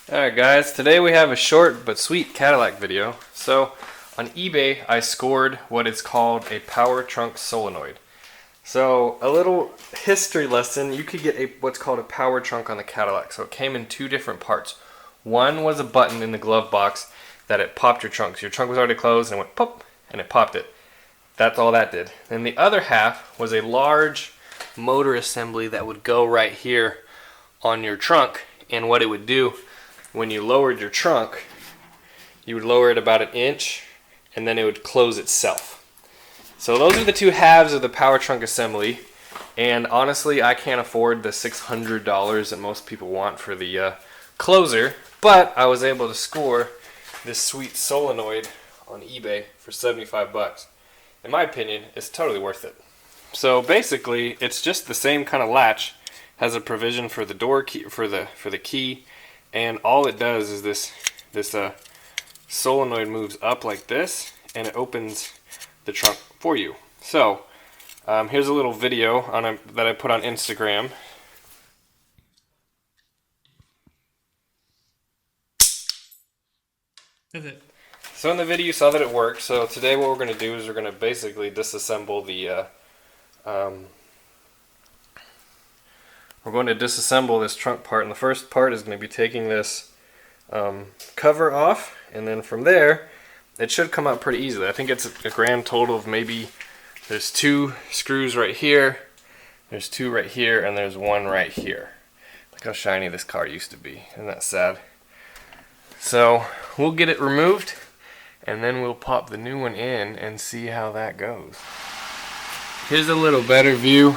Alright guys, today we have a short but sweet Cadillac video. So on eBay I scored what is called a power trunk solenoid. So a little history lesson, you could get what's called a power trunk on the Cadillac. So it came in two different parts. One was a button in the glove box that it popped your trunk. So your trunk was already closed and it went pop and it popped it. That's all that did. Then the other half was a large motor assembly that would go right here on your trunk, and what it would do when you lowered your trunk, you would lower it about 1 inch and then it would close itself. So those are the two halves of the power trunk assembly, and honestly I can't afford the $600 that most people want for the closer, but I was able to score this sweet solenoid on eBay for 75 bucks. In my opinion, it's totally worth it. So basically it's just the same kind of latch, has a provision for the door key, for the key, and all it does is this solenoid moves up like this and it opens the trunk for you. So here's a little video that I put on Instagram. That's it. So in the video you saw that it worked. So today what we're going to do is we're going to basically disassemble the we're going to disassemble this trunk part, and the first part is going to be taking this cover off, and then from there it should come out pretty easily. I think it's a grand total of maybe, there's 2 screws right here, there's 2 right here, and there's 1 right here. Look how shiny this car used to be. Isn't that sad? So we'll get it removed and then we'll pop the new one in and see how that goes. Here's a little better view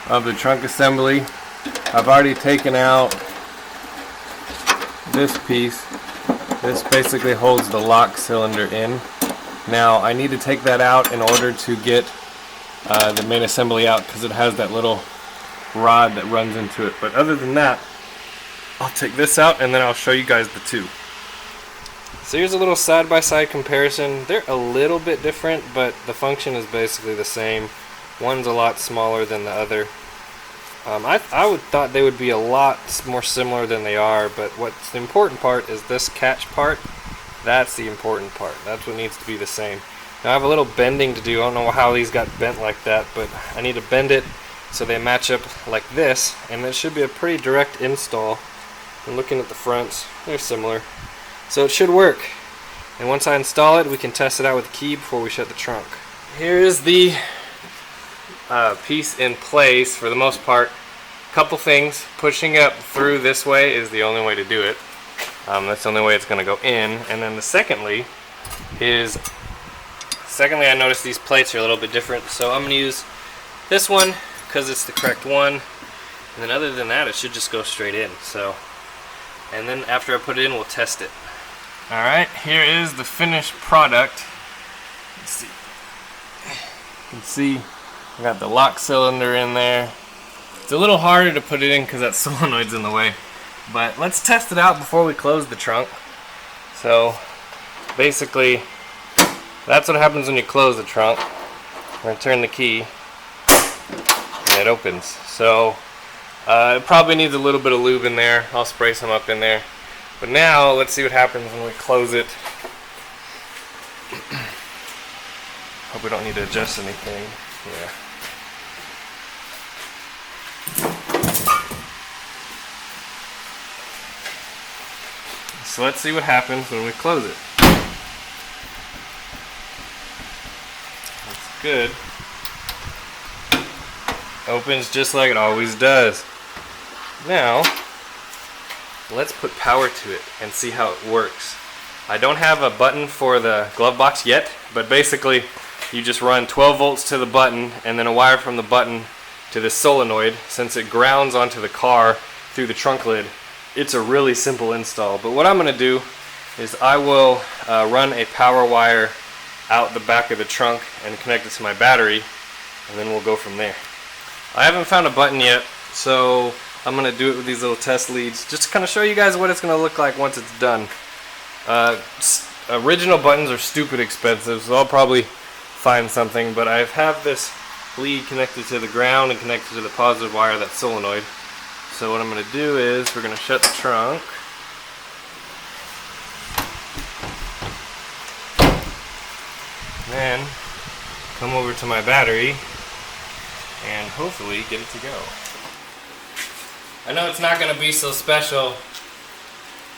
of the trunk assembly. I've already taken out this piece. This basically holds the lock cylinder in. Now I need to take that out in order to get the main assembly out, because it has that little rod that runs into it. But other than that, I'll take this out and then I'll show you guys the two. So here's a little side-by-side comparison. They're a little bit different, but the function is basically the same. One's a lot smaller than the other. I would thought they would be a lot more similar than they are, but what's the important part is this catch part. That's the important part. That's what needs to be the same. Now I have a little bending to do. I don't know how these got bent like that, but I need to bend it so they match up like this, and it should be a pretty direct install. And looking at the fronts, they're similar. So it should work. And once I install it, we can test it out with the key before we shut the trunk. Here is the piece in place for the most part. Couple things. Pushing up through this way is the only way to do it. That's the only way it's going to go in. And then secondly, I noticed these plates are a little bit different. So I'm going to use this one because it's the correct one. And then other than that, it should just go straight in. So, and then after I put it in, we'll test it. Alright, here is the finished product. Let's see. You can see I got the lock cylinder in there. It's a little harder to put it in because that solenoid's in the way. But let's test it out before we close the trunk. So basically, that's what happens when you close the trunk. I'm going to turn the key and it opens. So it probably needs a little bit of lube in there. I'll spray some up in there. But now, let's see what happens when we close it. Hope we don't need to adjust anything. Yeah. So let's see what happens when we close it. That's good. Opens just like it always does. Now, let's put power to it and see how it works. I don't have a button for the glove box yet, but basically you just run 12 volts to the button and then a wire from the button to this solenoid. Since it grounds onto the car through the trunk lid, it's a really simple install. But what I'm going to do is I will run a power wire out the back of the trunk and connect it to my battery, and then we'll go from there. I haven't found a button yet, so I'm going to do it with these little test leads, just to kind of show you guys what it's going to look like once it's done. Original buttons are stupid expensive, so I'll probably find something, but I have this lead connected to the ground and connected to the positive wire, that solenoid. So what I'm going to do is we're going to shut the trunk. Then come over to my battery and hopefully get it to go. I know it's not going to be so special.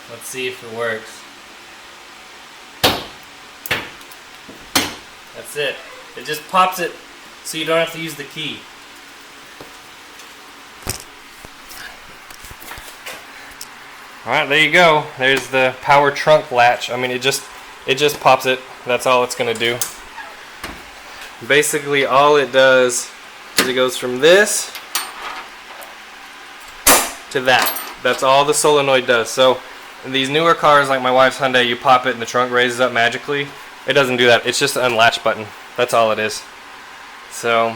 Let's see if it works. That's it. It just pops it so you don't have to use the key. Alright, there you go. There's the power trunk latch. I mean, it just pops it. That's all it's going to do. Basically, all it does is it goes from this to that. That's all the solenoid does. So, in these newer cars like my wife's Hyundai, you pop it and the trunk raises up magically. It doesn't do that. It's just an unlatch button. That's all it is. So,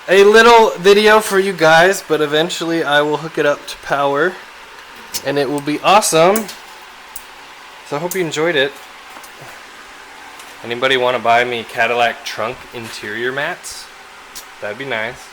a little video for you guys, but eventually I will hook it up to power and it will be awesome. So I hope you enjoyed it. Anybody want to buy me Cadillac trunk interior mats? That'd be nice.